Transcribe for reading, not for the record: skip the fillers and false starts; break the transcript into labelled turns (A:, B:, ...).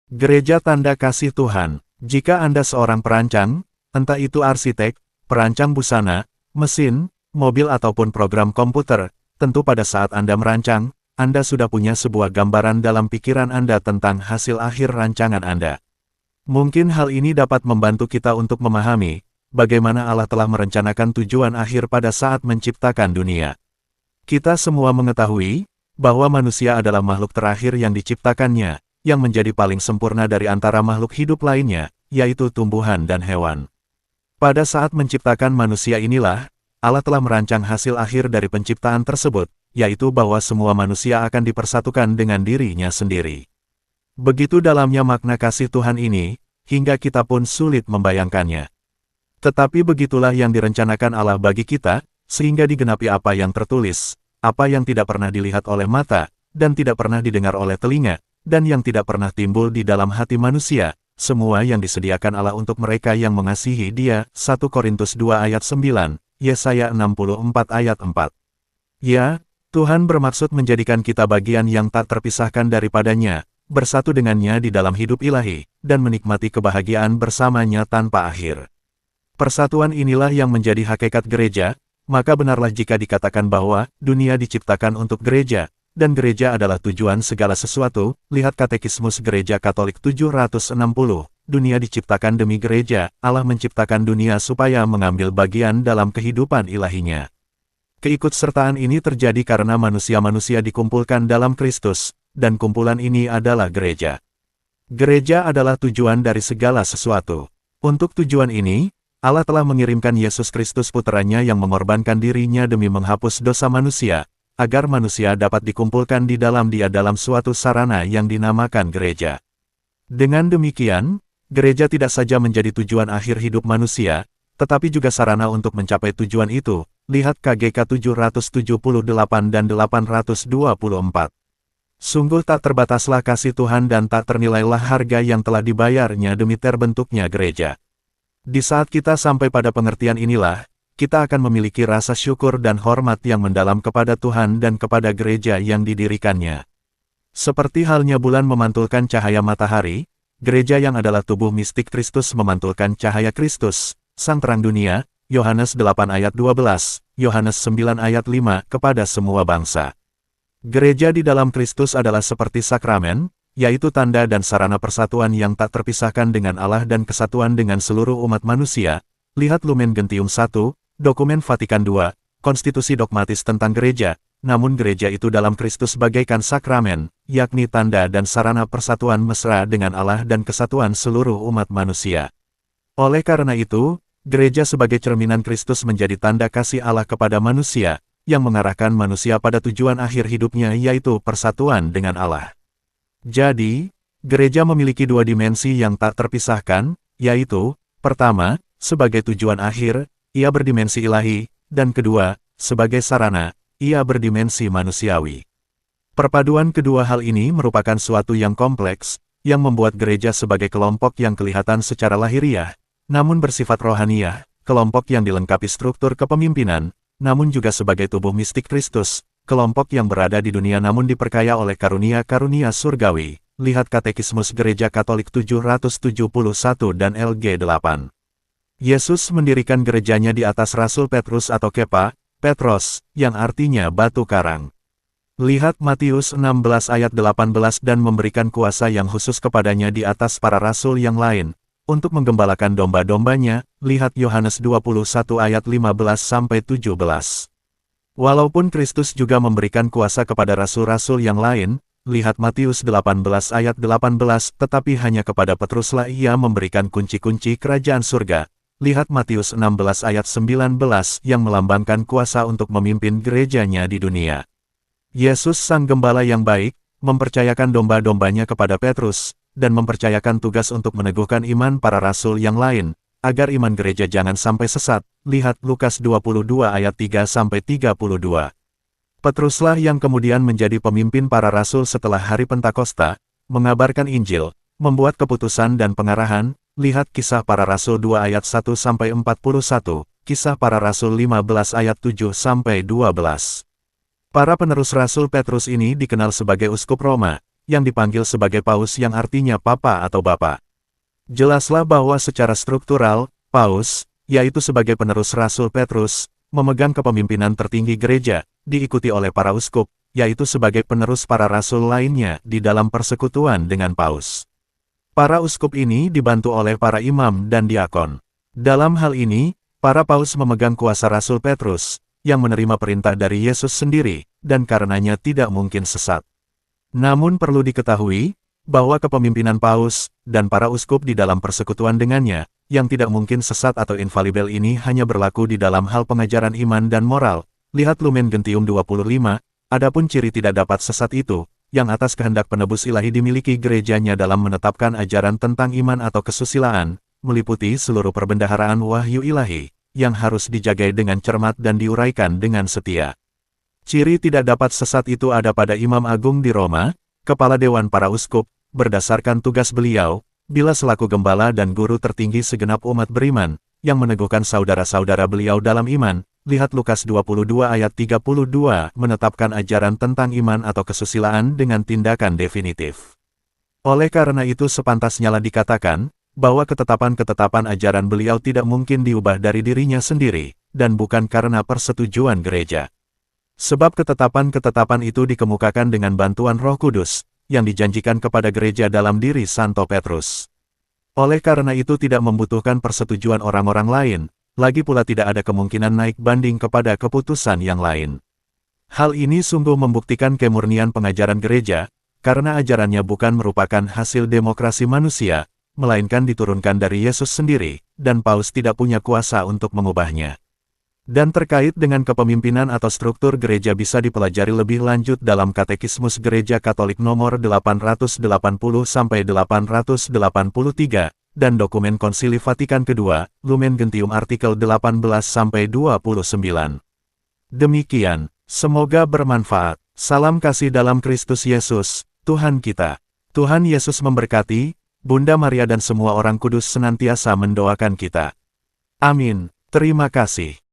A: Gereja Tanda Kasih Tuhan. Jika Anda seorang perancang, entah itu arsitek, perancang busana, mesin, mobil ataupun program komputer, tentu pada saat Anda merancang, Anda sudah punya sebuah gambaran dalam pikiran Anda tentang hasil akhir rancangan Anda. Mungkin hal ini dapat membantu kita untuk memahami bagaimana Allah telah merencanakan tujuan akhir pada saat menciptakan dunia. Kita semua mengetahui bahwa manusia adalah makhluk terakhir yang diciptakannya, yang menjadi paling sempurna dari antara makhluk hidup lainnya, yaitu tumbuhan dan hewan. Pada saat menciptakan manusia inilah, Allah telah merancang hasil akhir dari penciptaan tersebut, yaitu bahwa semua manusia akan dipersatukan dengan dirinya sendiri. Begitu dalamnya makna kasih Tuhan ini, hingga kita pun sulit membayangkannya. Tetapi begitulah yang direncanakan Allah bagi kita, sehingga digenapi apa yang tertulis, apa yang tidak pernah dilihat oleh mata, dan tidak pernah didengar oleh telinga, dan yang tidak pernah timbul di dalam hati manusia, semua yang disediakan Allah untuk mereka yang mengasihi Dia. 1 Korintus 2 ayat 9, Yesaya 64 ayat 4. Ya, Tuhan bermaksud menjadikan kita bagian yang tak terpisahkan daripadanya, bersatu dengannya di dalam hidup ilahi, dan menikmati kebahagiaan bersamanya tanpa akhir. Persatuan inilah yang menjadi hakikat gereja, maka benarlah jika dikatakan bahwa dunia diciptakan untuk gereja, dan gereja adalah tujuan segala sesuatu. Lihat Katekismus Gereja Katolik 760, dunia diciptakan demi gereja, Allah menciptakan dunia supaya mengambil bagian dalam kehidupan ilahinya. Keikutsertaan ini terjadi karena manusia-manusia dikumpulkan dalam Kristus, dan kumpulan ini adalah gereja. Gereja adalah tujuan dari segala sesuatu. Untuk tujuan ini, Allah telah mengirimkan Yesus Kristus puteranya yang mengorbankan dirinya demi menghapus dosa manusia, agar manusia dapat dikumpulkan di dalam Dia dalam suatu sarana yang dinamakan gereja. Dengan demikian, gereja tidak saja menjadi tujuan akhir hidup manusia, tetapi juga sarana untuk mencapai tujuan itu. Lihat KGK 778 dan 824. Sungguh tak terbataslah kasih Tuhan dan tak ternilailah harga yang telah dibayarnya demi terbentuknya gereja. Di saat kita sampai pada pengertian inilah, kita akan memiliki rasa syukur dan hormat yang mendalam kepada Tuhan dan kepada gereja yang didirikannya. Seperti halnya bulan memantulkan cahaya matahari, gereja yang adalah tubuh mistik Kristus memantulkan cahaya Kristus, Sang Terang Dunia, Yohanes 8 ayat 12, Yohanes 9 ayat 5, kepada semua bangsa. Gereja di dalam Kristus adalah seperti sakramen, yaitu tanda dan sarana persatuan yang tak terpisahkan dengan Allah dan kesatuan dengan seluruh umat manusia. Lihat Lumen Gentium 1, Dokumen Vatikan II, konstitusi dogmatis tentang gereja, namun gereja itu dalam Kristus bagaikan sakramen, yakni tanda dan sarana persatuan mesra dengan Allah dan kesatuan seluruh umat manusia. Oleh karena itu, gereja sebagai cerminan Kristus menjadi tanda kasih Allah kepada manusia, yang mengarahkan manusia pada tujuan akhir hidupnya yaitu persatuan dengan Allah. Jadi, gereja memiliki dua dimensi yang tak terpisahkan, yaitu, pertama, sebagai tujuan akhir, ia berdimensi ilahi, dan kedua, sebagai sarana, ia berdimensi manusiawi. Perpaduan kedua hal ini merupakan suatu yang kompleks, yang membuat gereja sebagai kelompok yang kelihatan secara lahiriah, namun bersifat rohaniah, kelompok yang dilengkapi struktur kepemimpinan, namun juga sebagai tubuh mistik Kristus, kelompok yang berada di dunia namun diperkaya oleh karunia-karunia surgawi. Lihat Katekismus Gereja Katolik 771 dan LG 8. Yesus mendirikan gerejanya di atas Rasul Petrus atau Kepa, Petros, yang artinya batu karang. Lihat Matius 16 ayat 18 dan memberikan kuasa yang khusus kepadanya di atas para rasul yang lain, untuk menggembalakan domba-dombanya. Lihat Yohanes 21 ayat 15-17. Walaupun Kristus juga memberikan kuasa kepada rasul-rasul yang lain, lihat Matius 18 ayat 18, tetapi hanya kepada Petruslah ia memberikan kunci-kunci kerajaan surga. Lihat Matius 16 ayat 19 yang melambangkan kuasa untuk memimpin gerejanya di dunia. Yesus Sang Gembala yang baik, mempercayakan domba-dombanya kepada Petrus, dan mempercayakan tugas untuk meneguhkan iman para rasul yang lain, agar iman gereja jangan sampai sesat. Lihat Lukas 22 ayat 3-32. Petruslah yang kemudian menjadi pemimpin para rasul setelah hari Pentakosta, mengabarkan Injil, membuat keputusan dan pengarahan. Lihat Kisah Para Rasul 2 ayat 1-41, Kisah Para Rasul 15 ayat 7-12. Para penerus Rasul Petrus ini dikenal sebagai uskup Roma, yang dipanggil sebagai Paus yang artinya Papa atau Bapak. Jelaslah bahwa secara struktural, Paus, yaitu sebagai penerus Rasul Petrus, memegang kepemimpinan tertinggi gereja, diikuti oleh para uskup, yaitu sebagai penerus para rasul lainnya di dalam persekutuan dengan Paus. Para uskup ini dibantu oleh para imam dan diakon. Dalam hal ini, para Paus memegang kuasa Rasul Petrus, yang menerima perintah dari Yesus sendiri, dan karenanya tidak mungkin sesat. Namun perlu diketahui, bahwa kepemimpinan Paus, dan para uskup di dalam persekutuan dengannya, yang tidak mungkin sesat atau infalibel ini hanya berlaku di dalam hal pengajaran iman dan moral. Lihat Lumen Gentium 25, adapun ciri tidak dapat sesat itu, yang atas kehendak penebus ilahi dimiliki gerejanya dalam menetapkan ajaran tentang iman atau kesusilaan, meliputi seluruh perbendaharaan wahyu ilahi, yang harus dijaga dengan cermat dan diuraikan dengan setia. Ciri tidak dapat sesat itu ada pada Imam Agung di Roma, Kepala Dewan para Uskup, berdasarkan tugas beliau, bila selaku gembala dan guru tertinggi segenap umat beriman, yang meneguhkan saudara-saudara beliau dalam iman, lihat Lukas 22 ayat 32, menetapkan ajaran tentang iman atau kesusilaan dengan tindakan definitif. Oleh karena itu sepantasnyalah dikatakan, bahwa ketetapan-ketetapan ajaran beliau tidak mungkin diubah dari dirinya sendiri, dan bukan karena persetujuan gereja. Sebab ketetapan-ketetapan itu dikemukakan dengan bantuan Roh Kudus, yang dijanjikan kepada gereja dalam diri Santo Petrus. Oleh karena itu tidak membutuhkan persetujuan orang-orang lain, lagi pula tidak ada kemungkinan naik banding kepada keputusan yang lain. Hal ini sungguh membuktikan kemurnian pengajaran gereja, karena ajarannya bukan merupakan hasil demokrasi manusia, melainkan diturunkan dari Yesus sendiri, dan Paus tidak punya kuasa untuk mengubahnya. Dan terkait dengan kepemimpinan atau struktur gereja bisa dipelajari lebih lanjut dalam Katekismus Gereja Katolik nomor 880-883, dan dokumen Konsili Vatikan II, Lumen Gentium artikel 18-29. Demikian, semoga bermanfaat. Salam kasih dalam Kristus Yesus, Tuhan kita. Tuhan Yesus memberkati, Bunda Maria dan semua orang kudus senantiasa mendoakan kita. Amin. Terima kasih.